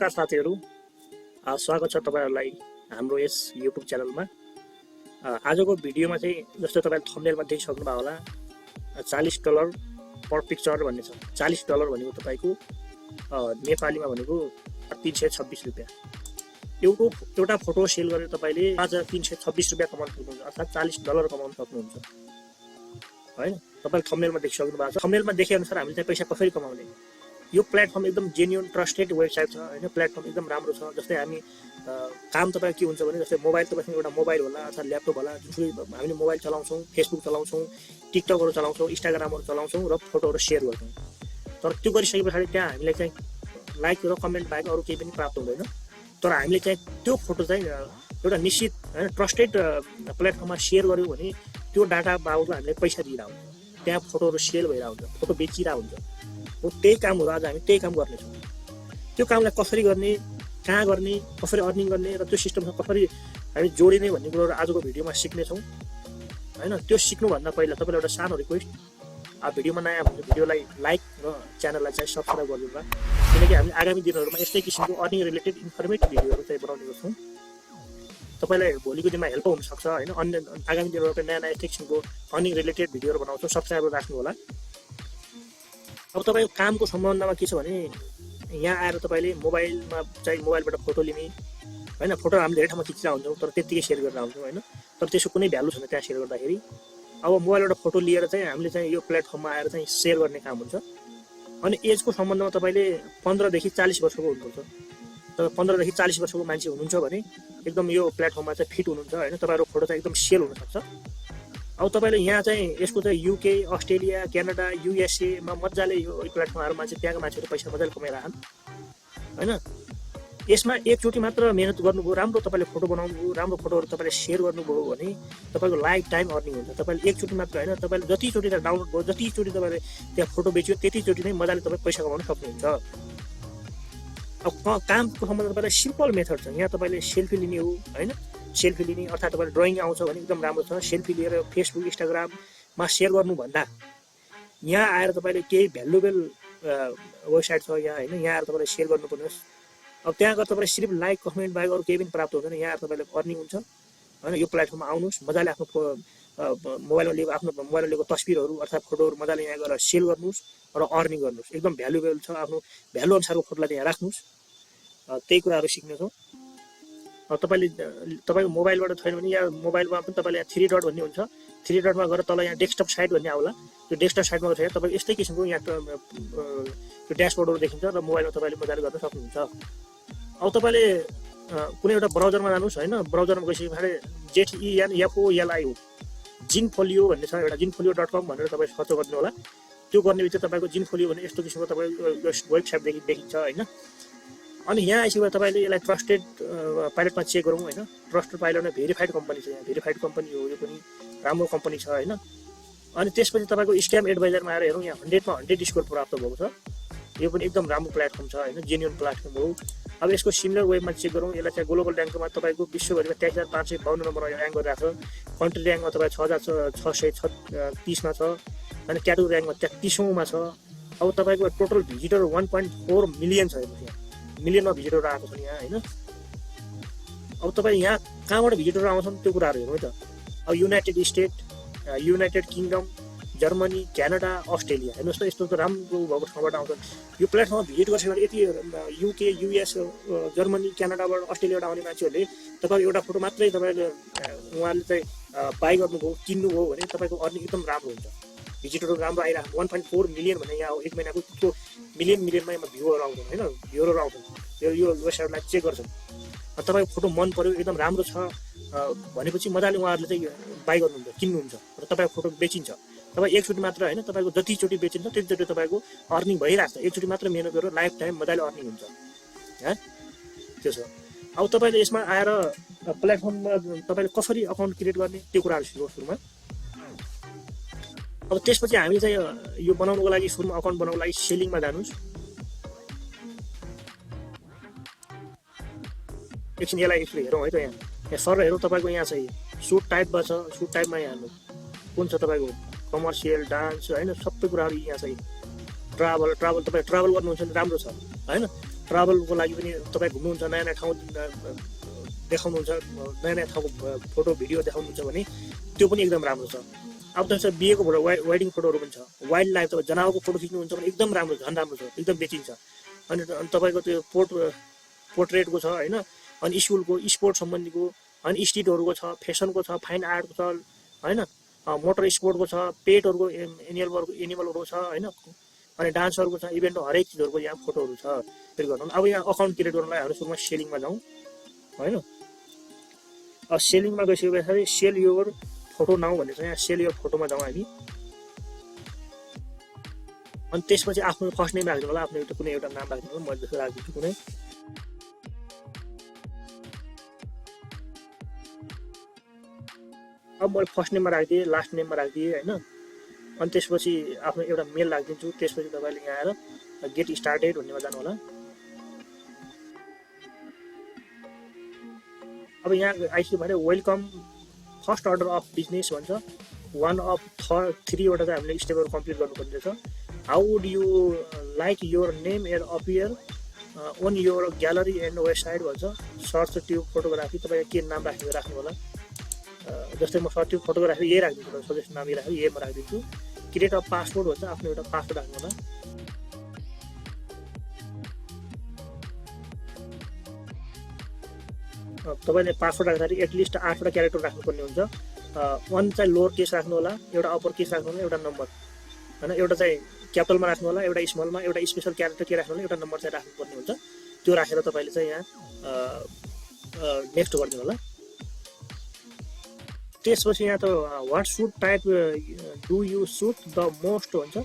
नमस्कार साथीहरू, स्वागत छ तपाईहरुलाई हाम्रो यस युट्युब च्यानलमा। आजको भिडियोमा चाहिँ जस्तो तपाईले थम्बनेलमा देखिसक्नु भयो होला, $40 पर पिक्चर भन्ने छ। $40 भनेको तपाईको नेपालीमा भनेको 326 रुपैयाँ। एउटा फोटो सेल गरेर तपाईले 5326 रुपैयाँ कमाउन सक्नुहुन्छ, अर्थात $40 कमाउन सक्नुहुन्छ हैन। तपाईले थम्बनेलमा देखिसक्नु भएको छ। थम्बनेलमा देखे अनुसार हामीले चाहिँ पैसा कसरी कमाउने, यो प्लेटफर्म एकदम जेन्युन ट्रस्टेड वेबसाइट छ हैन। प्लेटफर्म एकदम राम्रो छ। जस्तै हामी काम तपाईको के हुन्छ भने, जस्तै मोबाइल तपाईसँग एउटा मोबाइल होला अथवा ल्यापटप होला, जुनसुकै हामीले मोबाइल चलाउँछौं, फेसबुक चलाउँछौं, टिकटकहरु चलाउँछौं, इन्स्टाग्रामहरु चलाउँछौं र फोटोहरु शेयर गर्छौं। तर त्यो गरिसकेपछि त्यहाँ हामीलाई चाहिँ लाइक र कमेन्ट बाहेक अरु केही पनि प्राप्त हुँदैन। तर हामीले चाहिँ त्यो फोटो चाहिँ एउटा निश्चित हैन ट्रस्टेड प्लेटफर्ममा शेयर गर्यौं भने त्यो डाटा बाबतमा हामीले पैसा दिइरा हुन्छ। त्यहाँ फोटोहरु सेल भइरा हुन्छ, फोटो बेचिरा हुन्छ। त्यही काम हो। आज हामी त्यही काम गर्नेछौँ। त्यो कामलाई कसरी गर्ने, कहाँ गर्ने, कसरी अर्निङ गर्ने र त्यो सिस्टमसँग कसरी हामी जोडिने भन्ने कुराहरु आजको भिडियोमा सिक्नेछौँ हैन। त्यो सिक्नुभन्दा पहिला तपाईलाई एउटा सानो रिक्वेस्ट, भिडियोमा नयाँ भने भिडियोलाई लाइक र च्यानललाई चाहिँ सब्स्क्राइब गरिदिनुला, किनकि हामी आगामी दिनहरुमा यस्तै किसिमको अर्निङ रिलेटेड इन्फर्मेटिभ भिडियोहरु चाहिँ बनाउने गर्छौँ। तपाईलाई भोलिको दिनमा हेल्प हुन सक्छ हैन। अन्य आगामी दिनहरुमा नयाँ यस्तै किसिमको अर्निङ रिलेटेड भिडियोहरु बनाउँछौँ। सब्स्क्राइब राख्नु होला। अब तपाईको कामको सम्बन्धमा के छ भने, यहाँ आएर तपाईले मोबाइलमा चाहिँ मोबाइलबाट फोटो लिने हैन। फोटो हामीले धेरै ठाउँमा खिचिरा हुन्छौँ तर त्यतिकै शेयर गरेर आउँछौँ हैन। तर त्यसको कुनै भ्यालु छैन त्यहाँ शेयर गर्दाखेरि। अब मोबाइलबाट फोटो लिएर चाहिँ हामीले चाहिँ यो प्लेटफर्ममा आएर चाहिँ शेयर गर्ने काम हुन्छ। अनि एजको सम्बन्धमा तपाईले 15 देखि 40 वर्षको हुनुपर्छ। तर 15 देखि 40 वर्षको मान्छे हुनुहुन्छ भने एकदम यो प्लेटफर्ममा चाहिँ फिट हुनुहुन्छ हैन। तपाईहरुको फोटो चाहिँ एकदम सेल हुन सक्छ। अब तपाईले यहाँ चाहिँ यसको चाहिँ युके, अस्ट्रेलिया, क्यानाडा, युएसए मा मज्जाले यो प्लेटफर्महरुमा चाहिँ त्यहाँका मान्छेहरु पैसा मज्जाले कमाइराछन् हैन। यसमा एकचोटी मात्र मेहनत गर्नुभयो, राम्रो तपाईले फोटो बनाउनुभयो, राम्रो फोटोहरु तपाईले शेयर गर्नुभयो भने तपाईको लाइफ टाइम अर्निङ हुन्छ। तपाईले एकचोटी मात्र हैन, तपाईले जतिचोटी डाउनलोड भयो, जतिचोटी तपाईले त्यहाँ फोटो बेच्यो, त्यतिचोटी नै मज्जाले तपाई पैसा कमाउन सक्नुहुन्छ। अब कामको सम्बन्धमा तपाईलाई सिम्पल मेथड छ। यहाँ तपाईले सेल्फी लिने हो हैन। सेल्फी लिने अर्थात तपाईले ड्रइङ आउँछ भने एकदम राम्रो छ। सेल्फी लिएर फेसबुक, इन्स्टाग्राममा शेयर गर्नु भन्दा यहाँ आएर तपाईले केही भ्यालुएबल वेबसाइट छ यहाँ हैन। यहाँ आएर तपाईले शेयर गर्नुपर्ने। अब त्यहाँ गएर तपाईले सिर्फ लाइक कमेन्ट बाहेक अरु केही पनि प्राप्त हुँदैन। यहाँ तपाईले अर्निङ हुन्छ हैन। यो प्लेटफर्ममा आउनुस्, मज्जाले आफ्नो मोबाइलमा लिएको तस्बिरहरु अर्थात फोटोहरु मज्जाले यहाँ गएर सेल गर्नुस् र अर्निङ गर्नुस्। एकदम भ्यालुएबल छ। आफ्नो भ्यालु अनुसारको फोटोलाई यहाँ राख्नुस्। त्यही कुराहरु सिक्नेछौँ। तपाईको मोबाइलबाट छैन भने या मोबाइलमा पनि तपाईले यहाँ 3 डट भन्ने हुन्छ। 3 डटमा गएर तल यहाँ डेस्कटप साइट भन्ने आउला। त्यो डेस्कटप साइटमा गएर तपाईले यस्तै किसिमको यहाँ त्यो ड्याशबोर्डहरु देखिन्छ र मोबाइलमा तपाईले मज्जाले गर्न सक्नुहुन्छ। अब तपाईले कुनै एउटा ब्राउजरमा जानुस् हैन। ब्राउजरमा गइसकेपछि ZENFOLIO जिनफोलियो भन्ने छ एउटा, zenfolio.com भनेर तपाई सर्च गर्नु होला। त्यो गर्ने बित्तिकै तपाईको जिनफोलियो भन्ने यस्तो किसिमको तपाईको वेबसाइट देखिन्छ हैन। अनि यहाँ आइसकेपछि तपाईले यसलाई ट्रस्टेड पाइलटमा चेक गरौँ हैन। ट्रस्टेड पाइलटमा भेरिफाइड कम्पनी छ। यहाँ भेरिफाइड कम्पनी हो, यो पनि राम्रो कम्पनी छ हैन। अनि त्यसपछि तपाईको स्क्याम एडभाइजरमा आएर हेरौँ। यहाँ 100 मा 100 स्कोर प्राप्त भएको छ। यो पनि एकदम राम्रो प्लेटफर्म छ हैन, जेन्युइन प्लेटफर्म हो। अब यसको सिमिलर वेबमा चेक गरौँ। यसलाई चाहिँ ग्लोबल र्याङ्कमा तपाईको विश्वभरिमा 23,552 नम्बरमा र्याङ्क गरिरहेको छ। कन्ट्री र्याङ्कमा तपाईँ 6,630 मा छ अनि क्याटेगोरी र्याङ्कमा 33औं मा छ। अब तपाईको टोटल भिजिटर 1.4 मिलियन छ। यहाँ मिलियनमा भिजिटर आएको छ यहाँ हैन। अब तपाई यहाँ कहाँबाट भिजिटर आउँछन् त्यो कुराहरु हेरौँ है त। अब United state, United kingdom, Germany, Canada, Australia हेर्नुस् त, यस्तो त राम्रो भएको ठाउँबाट आउँछन्। यो प्लेटफर्ममा भिजिट गरिसकेपछि यति युके, युएस, जर्मनी, क्यानाडाबाट, अस्ट्रेलियाबाट आउने मान्छेहरूले तपाईको एउटा फोटो मात्रै तपाईले उहाँले चाहिँ बाइ गर्नुभयो, किन्नुभयो भने तपाईको अर्निङ एकदम राम्रो हुन्छ। भिजिटरहरु राम्रो आइरहेको 1.4 मिलियन भने यहाँ एक महिनाको त्यो मिलियनमा भ्युहरु आउँछन् हैन। भ्युहरु आउँछन्। यो वेबसाइटलाई चेक गर्छन्। तपाईको फोटो मन पर्यो, एकदम राम्रो छ भनेपछि मजाले उहाँहरूले चाहिँ बाइ गर्नुहुन्छ, किन्नुहुन्छ र तपाईको फोटो बेचिन्छ। तपाई एकचोटी मात्र हैन, तपाईको जतिचोटी बेचिन्छ त्यतिचोटी तपाईको अर्निङ भइराछ। एकचोटी मात्र मेहनत गरेर लाइफ टाइम मजाले अर्निङ हुन्छ है। त्यो छ। अब तपाईले यसमा आएर प्लेटफर्ममा तपाईले कसरी अकाउन्ट क्रिएट गर्ने त्यो कुराहरु सिक्नु सुरुमा। अब त्यसपछि हामी चाहिँ यो बनाउनको लागि सुरुमा अकाउन्ट बनाउनको लागि सेलिङमा जानुस्। एकछिन यसलाई एकचोटि हेरौँ है त। यहाँ सर हेरौँ तपाईको यहाँ चाहिँ सुट टाइपमा छ। सुट टाइपमा यहाँ कुन छ तपाईको कमर्सियल, डान्स हैन, सबै कुराहरु यहाँ चाहिँ ट्राभल तपाई ट्राभल गर्नुहुन्छ भने राम्रो छ हैन। ट्राभलको लागि पनि तपाईँ घुम्नुहुन्छ, नयाँ नयाँ ठाउँ देखाउनुहुन्छ, नयाँ नयाँ ठाउँको फोटो भिडियो देखाउनुहुन्छ भने त्यो पनि एकदम राम्रो छ। अब त्यसमा बिहेको फोटो, वेडिङ फोटोहरू पनि छ, वाइल्ड लाइफ तपाईँ जनावरको फोटो खिच्नुहुन्छ भने एकदम राम्रो छ, झन् राम्रो छ, एकदम बेचिन्छ। अनि तपाईँको त्यो पोर्ट्रेटको छ होइन, अनि स्कुलको स्पोर्ट सम्बन्धीको, अनि स्ट्रिटहरूको छ, फेसनको छ, फाइन आर्टको छ होइन, मोटर स्पोर्टको छ, पेटहरूको एनिमलहरूको छ होइन, अनि डान्सहरूको छ, इभेन्टको हरेक चिजहरूको यहाँ फोटोहरू छ क्रिएट गर्नु। अब यहाँ अकाउन्ट क्रिएट गर्नलाई हाम्रो सुरुमा सेलिङमा जाउँ होइन। सेलिङमा गइसके पछाडि सेल योर फोटो नाउ भन्ने छ, यहाँ सेल योर फोटोमा जाउँ हामी। अनि त्यसपछि आफ्नो फर्स्ट नेम राखिदिनु होला, आफ्नो एउटा कुनै एउटा नाम राखिदिनु होला, म जस्तो राखिदिन्छु कुनै। अब मैले फर्स्ट नेममा राखिदिएँ, लास्ट नेममा राखिदिएँ होइन। अनि त्यसपछि आफ्नो एउटा मेल राखिदिन्छु। त्यसपछि तपाईँले यहाँ आएर गेट स्टार्टेड भन्नेमा जानु होला। अब यहाँ आइसक्यो भने welcome first order of business भन्छ, 1 अफ 3वटा चाहिँ हामीले स्टेपहरू कम्प्लिट गर्नुपर्ने रहेछ। How would you like your name and appear on your gallery and website भन्छ। सर्च ट्युब फोटोग्राफी, तपाईँ के नाम राख्नु होला। जस्तै म सर्च ट्युब फोटोग्राफी यही राखिदिन्छु, सजेस्ट नाम यही राखेँ, यही म राखिदिन्छु। क्रिएट अ पासपोर्ट भन्छ, आफ्नो एउटा पासपोर्ट राख्नु होला। तपाईँले पासवर्ड राख्दाखेरि एटलिस्ट 8वटा क्यारेक्टर राख्नुपर्ने हुन्छ। 1 चाहिँ लोवर केस राख्नु होला, एउटा अप्पर केस राख्नु होला, एउटा नम्बर होइन, एउटा चाहिँ क्यापिटलमा राख्नु होला, एउटा स्मलमा, एउटा स्पेसल क्यारेक्टर के राख्नु होला, एउटा नम्बर चाहिँ राख्नुपर्ने हुन्छ। त्यो राखेर तपाईँले चाहिँ यहाँ नेक्स्ट गरिदिनु होला। त्यसपछि यहाँ त what suit type do you suit the most भन्छ।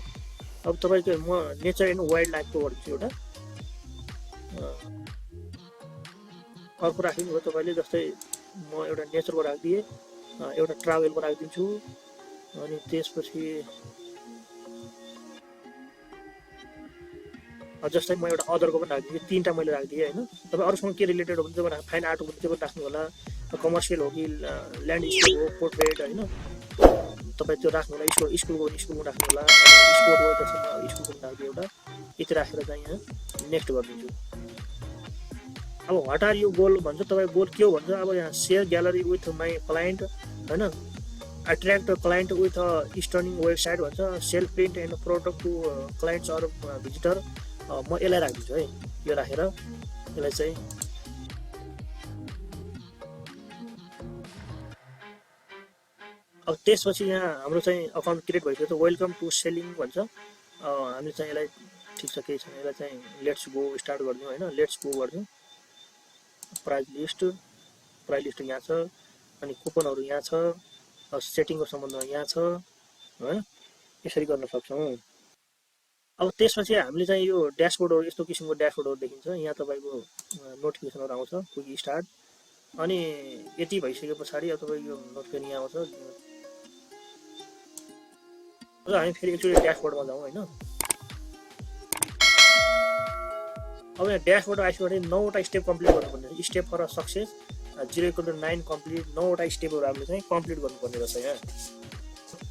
अब तपाईँको म नेचर एन्ड वाइल्ड लाइफको गरिदिन्छु एउटा। अर्को राखिदिनु भयो तपाईँले, जस्तै म एउटा नेचरको राखिदिएँ, एउटा ट्राभलको राखिदिन्छु। अनि त्यसपछि जस्तै म एउटा अदरको पनि राखिदिएँ, 3टा मैले राखिदिएँ होइन। तपाईँ अरूसँग के रिलेटेड हो भने त्यो फाइन आर्ट हो भने त्यो पनि राख्नु होला, कमर्सियल हो कि ल्यान्डस्केप हो, पोर्ट्रेट होइन, तपाईँ त्यो राख्नु होला। स्कुलको भने स्कुलमा राख्नु होला, स्पोर्ट हो जस्तै स्कुलको पनि राखिदिएँ एउटा। यति राखेर चाहिँ यहाँ नेक्स्ट गरिदिन्छु। अब वाट आर यु गोल भन्छ, तपाईँ गोल के हो भन्छ। अब यहाँ share gallery with my client होइन, attract client with stunning website भन्छ, sell print and product to clients or visitor. म यसलाई राखिदिन्छु है, यो राखेर यसलाई चाहिँ अब त्यसपछि यहाँ हाम्रो चाहिँ अकाउन्ट क्रिएट भइसक्यो। वेलकम टु सेलिङ भन्छ। हामी चाहिँ यसलाई ठिक छ, केही छैन, यसलाई चाहिँ लेट्स गो स्टार्ट गरिदिउँ होइन, लेट्स गो गरिदिउँ। प्राइस लिस्ट यहाँ छ, अनि कुपनहरू यहाँ छ, सेटिङको सम्बन्धमा यहाँ छ होइन, यसरी गर्न सक्छौँ। अब त्यसपछि हामीले चाहिँ यो ड्यासबोर्डहरू, यस्तो किसिमको ड्यासबोर्डहरू देखिन्छ। यहाँ तपाईँको नोटिफिकेसनहरू आउँछ, क्विक स्टार्ट। अनि यति भइसके पछाडि अब तपाईँको नोटिफिकेसन यहाँ आउँछ। हामी फेरि एकचोटि ड्यासबोर्डमा जाउँ होइन। अब यहाँ ड्यासबोर्ड आइसक्यो 9वटा स्टेप कम्प्लिट गर्नुपर्ने। Step for a success 0:9 complete, 9वटा स्टेपहरू हामीले चाहिँ कम्प्लिट गर्नुपर्ने रहेछ। यहाँ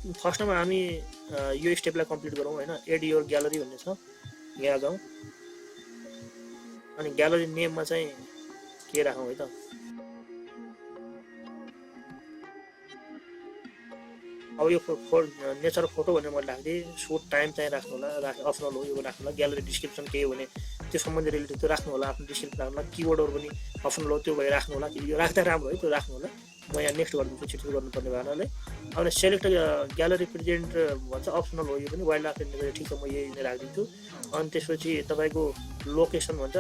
फर्स्टमा हामी यो स्टेपलाई कम्प्लिट गरौँ होइन। एड योर ग्यालरी भन्ने छ, यहाँ जाउँ। अनि ग्यालरी नेममा चाहिँ के राखौँ है त। अब यो नेचर फोटो भनेर मैले राखिदिएँ। सुट टाइम चाहिँ राख्नु होला, अप्सनल हो यो राख्नु होला। ग्यालरी डिस्क्रिप्सन के हो भने त्यो सम्बन्धी रिलेटेड त्यो राख्नु होला, आफ्नो डिस्क्रिप्सन राख्नु होला। किवर्डहरू पनि अप्सनल हो, त्यो भए राख्नु होला, यो राख्दा राम्रो है, त्यो राख्नु होला। म यहाँ नेक्स्ट गरिदिन्छु छिटो गर्नुपर्ने भएनाले। अब सेलेक्ट ग्यालरी प्रेजेन्ट भन्छ, अप्सनल हो यो पनि, वाइल्ड लाइफ एन्ड ठिक छ, म यही नै राखिदिन्छु। अनि त्यसपछि तपाईँको लोकेसन भन्छ,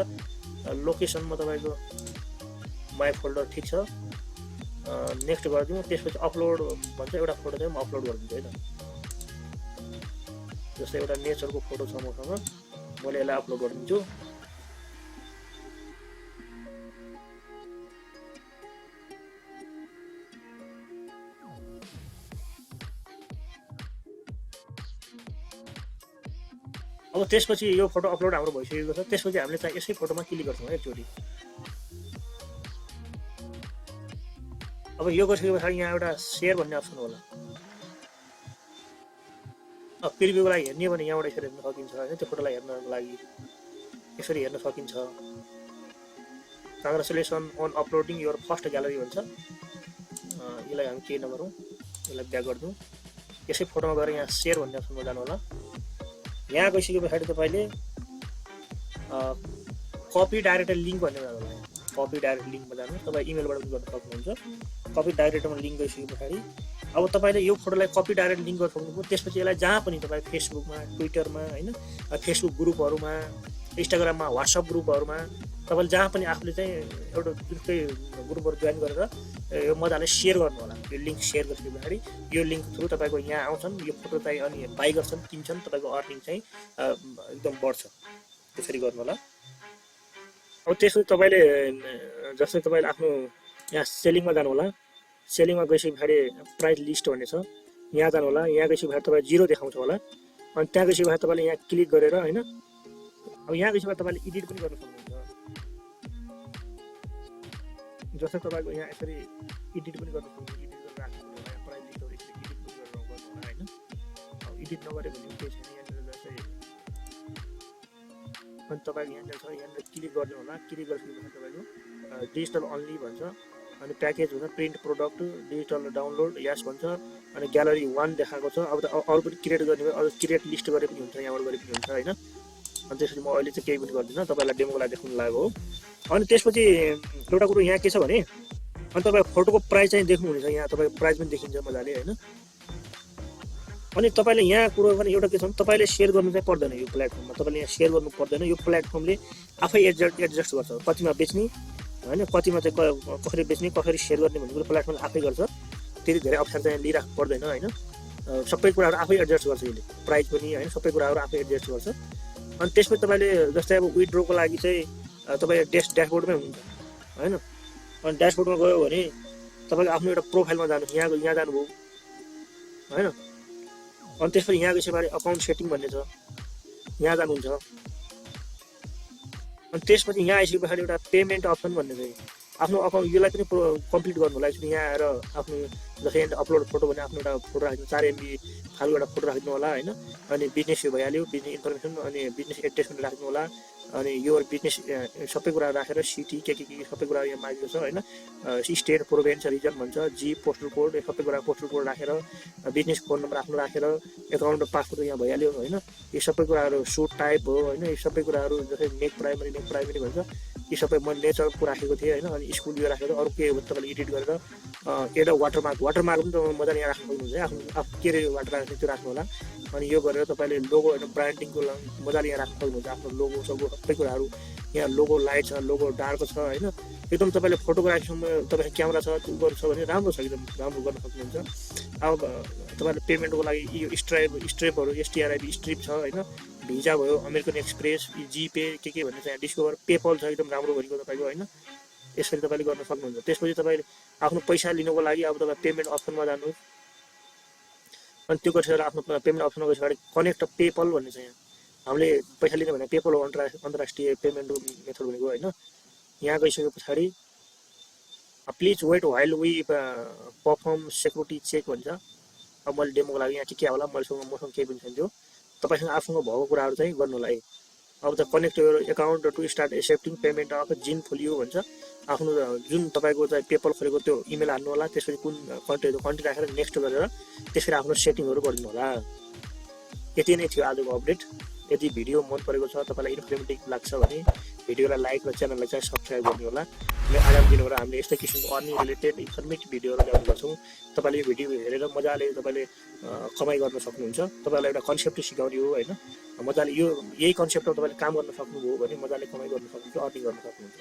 लोकेसनमा तपाईँको माई फोल्डर ठिक छ, नेक्स्ट गरिदिउँ। त्यसपछि अपलोड भन्छ, एउटा फोटो चाहिँ म अपलोड गरिदिन्छु है त। जस्तै एउटा नेचरको फोटो छ मसँग, मैले यसलाई अपलोड गरिदिन्छु। अब त्यसपछि यो फोटो अपलोड हाम्रो भइसकेको छ। त्यसपछि हामीले चाहिँ यसै फोटोमा क्लिक गर्छौँ एकचोटि। अब यो गरिसके पछाडि यहाँ एउटा सेयर भन्ने अप्सन होला। अब प्रिभ्यूको लागि हेर्ने भने यहाँबाट यसरी हेर्न सकिन्छ होइन, त्यो फोटोलाई हेर्नको लागि यसरी हेर्न सकिन्छ। Congratulations on uploading your first gallery भन्छ। यसलाई हामी केही नगरौँ, यसलाई ब्याक गरिदिउँ। यसै फोटोमा गएर यहाँ सेयर भन्ने अप्सनमा जानु होला। यहाँ गइसके पछाडि तपाईँले कपी डाइरेक्ट लिङ्क भन्ने जानु होला। कपी डाइरेक्ट लिङ्कमा जानु, तपाईँ इमेलबाट पनि गर्न सक्नुहुन्छ। कपी डाइरेक्टमा लिङ्क गइसके पछाडि अब तपाईँले यो फोटोलाई कपी डाइरेक्ट लिङ्क गर्न सक्नुभयो। त्यसपछि यसलाई जहाँ पनि तपाईँ फेसबुकमा, ट्विटरमा होइन, फेसबुक ग्रुपहरूमा, इन्स्टाग्राममा, वाट्सएप ग्रुपहरूमा तपाईँले जहाँ पनि आफूले चाहिँ एउटा जुनकै ग्रुपहरू जोइन गरेर यो मजाले सेयर गर्नु होला। यो लिङ्क सेयर गरेपछि पछाडि यो लिङ्क थ्रु तपाईँको यहाँ आउँछन्, यो फोटो चाहिँ अनि बाई गर्छन्, किन्छन्, तपाईँको अर्निङ चाहिँ एकदम बढ्छ। त्यसरी गर्नु होला। अब त्यसपछि तपाईँले जस्तै तपाईँले आफ्नो यहाँ सेलिङमा जानु होला। सेलिङमा गइसके पछाडि प्राइस लिस्ट भन्ने छ, यहाँ जानु होला। यहाँ गइसके पछाडि तपाईँ 0 देखाउँछ होला। अनि त्यहाँ गइसके पछाडि तपाईँले यहाँ क्लिक गरेर होइन, अब यहाँ गइसके पछाडि तपाईँले एडिट पनि गर्न सक्नुहुन्छ। जस्तै तपाईँको यहाँ यसरी एडिट पनि गर्न सक्नुहुन्छ। एडिट गरेर राख्नु होला। यहाँ प्राइस लिस्टहरू यसरी एडिट पनि गरेर गर्नु होला होइन। अब एडिट नगरे भने केही छैन। यहाँनिर जस्तै अनि तपाईँको यहाँनिर छ, यहाँनिर क्लिक गर्नु होला। क्लिक गरिसकेपछि तपाईँको डिजिटल अन्ली भन्छ, अनि प्याकेज हुन्छ, प्रिन्ट प्रोडक्ट, डिजिटल डाउनलोड यस भन्छ, अनि ग्यालरी 1 देखाएको छ। अब त अरू पनि क्रिएट गर्ने भयो, अरू क्रिएट लिस्ट गरे पनि हुन्छ, यहाँबाट गरे पनि हुन्छ होइन। अनि त्यसपछि म अहिले चाहिँ केही पनि गर्दिनँ, तपाईँलाई डेमोको लागि देखाउनु लागेको हो। अनि त्यसपछि एउटा कुरो यहाँ के छ भने, अनि तपाईँ फोटोको प्राइस चाहिँ देख्नुहुनेछ। यहाँ तपाईँको प्राइस पनि देखिन्छ मजाले होइन। अनि तपाईँले यहाँ कुरो पनि एउटा के छ भने, तपाईँले सेयर गर्नु चाहिँ पर्दैन। यो प्लेटफर्ममा तपाईँले यहाँ सेयर गर्नु पर्दैन। यो प्लेटफर्मले आफै एडजस्ट गर्छ, कतिमा बेच्ने होइन, कतिमा चाहिँ कसरी बेच्ने, कसरी सेयर गर्ने भन्ने कुरो प्लेटफर्मले आफै गर्छ। त्यति धेरै अप्सन चाहिँ लिइराख्नु पर्दैन होइन। सबै कुराहरू आफै एडजस्ट गर्छ यसले, प्राइस पनि होइन, सबै कुराहरू आफै एडजस्ट गर्छ। अनि त्यसपछि तपाईँले जस्तै अब विथड्रोको लागि चाहिँ तपाईँ ड्यासबोर्डमै हुनुहुन्छ होइन। अनि ड्यासबोर्डमा गयो भने तपाईँको आफ्नो एउटा प्रोफाइलमा जानु, यहाँ जानुभयो होइन। अनि त्यसपछि यहाँ गइसकेपछि अकाउन्ट सेटिङ भन्ने छ, यहाँ जानुहुन्छ। अनि त्यसपछि यहाँ आइसके पछाडि एउटा पेमेन्ट अप्सन भन्ने छ। आफ्नो अकाउन्ट यसलाई पनि कम्प्लिट गर्नु होला। एकचोटि यहाँ आएर आफ्नो जस्तै यहाँ अपलोड फोटो भने आफ्नो एउटा फोटो राखिदिनु, 4 MB फाल्टो एउटा फोटो राखिदिनु होला होइन। अनि बिजनेस यो भइहाल्यो, बिजनेस इन्फर्मेसन, अनि बिजनेस एड्रेस पनि राखिदिनु होला। अनि यो बिजनेस सबै कुरा राखेर सिटी के सबै कुरा यहाँ मागेको छ होइन। स्टेट, प्रोभिन्स, रिजन भन्छ, जी, पोस्टल कोड, सबै कुरा पोस्टल कोड राखेर, बिजनेस फोन नम्बर आफ्नो राखेर, एकाउन्ट र पासवर्ड यहाँ भइहाल्यो होइन। यो सबै कुराहरू सुट टाइप हो होइन। यो सबै कुराहरू जस्तै नेक प्राइमरी भन्छ, यी सबै मैले नेचरको राखेको थिएँ होइन। अनि स्कुल यो राखेर अरू के हो भने तपाईँले एडिट गरेर एउटा वाटरमार्क पनि तपाईँ मजाले यहाँ राख्नु सक्नुहुन्छ। आफ्नो के अरे वाटरमार्क त्यो राख्नु होला। अनि यो गरेर तपाईँले लोगो होइन, ब्रान्डिङको मजाले यहाँ राख्नु सक्नुहुन्छ। आफ्नो लोगो सबै कुराहरू यहाँ लोगो लाइट छ, लोगो डार्क छ होइन। एकदम तपाईँले फोटोग्राफीसम्म तपाईँको क्यामेरा छ त्यो गर्नु छ भने राम्रो छ, एकदम राम्रो गर्न सक्नुहुन्छ। अब तपाईँले पेमेन्टको लागि यो स्ट्रेपहरू STRIP स्ट्रिप छ होइन। भिजा भयो, अमेरिकन एक्सप्रेस, जिपे के भन्ने छ, यहाँ डिस्कभर, पेपल छ, एकदम राम्रो भनेको तपाईँको होइन। यसरी तपाईँले गर्न सक्नुहुन्छ। त्यसपछि तपाईँले आफ्नो पैसा लिनुको लागि अब तपाईँ पेमेन्ट अप्सनमा जानुहोस्। अनि त्यो गरिसकेर आफ्नो पेमेन्ट अप्सनमा गइसकेर कनेक्ट पेपल भन्ने छ। यहाँ हामीले पैसा लिने भने पेपल हो, अन्तर्राष्ट्रिय पेमेन्ट मेथड भनेको होइन। यहाँ गइसके पछाडि please wait while we perform security check भन्छ। अब मैले डेमोको लागि यहाँ के होला, मसँग केही पनि छैन, त्यो तपाईँसँग आफूसँग भएको कुराहरू चाहिँ गर्नु होला है। अब त connect your account to start accepting payment of जिनफोलियो भन्छ। आफ्नो जुन तपाईँको चाहिँ पेपल खोलेको त्यो इमेल हाल्नु होला। त्यसपछि कुन कन्ट्री राखेर नेक्स्ट गरेर त्यसरी आफ्नो सेटिङहरू गरिदिनु होला। यति नै थियो आजको अपडेट। यदि भिडियो मन परेको छ, तपाईँलाई इन्फर्मेटिभ लाग्छ भने भिडियोलाई लाइक र च्यानललाई चाहिँ सब्सक्राइब गर्नु होला। आगामी दिनबाट हामीले यस्तै किसिमको अर्निङ रिलेटेड इन्फर्मेटिभ भिडियोहरू ल्याउने गर्छौँ। तपाईँले यो भिडियो हेरेर मजाले तपाईँले कमाइ गर्न सक्नुहुन्छ। तपाईँलाई एउटा कन्सेप्ट सिकाउने हो होइन। मजाले यही कन्सेप्टमा तपाईँले काम गर्न सक्नुभयो भने मजाले कमाइ गर्न सक्नुहुन्छ, अर्निङ गर्न सक्नुहुन्छ।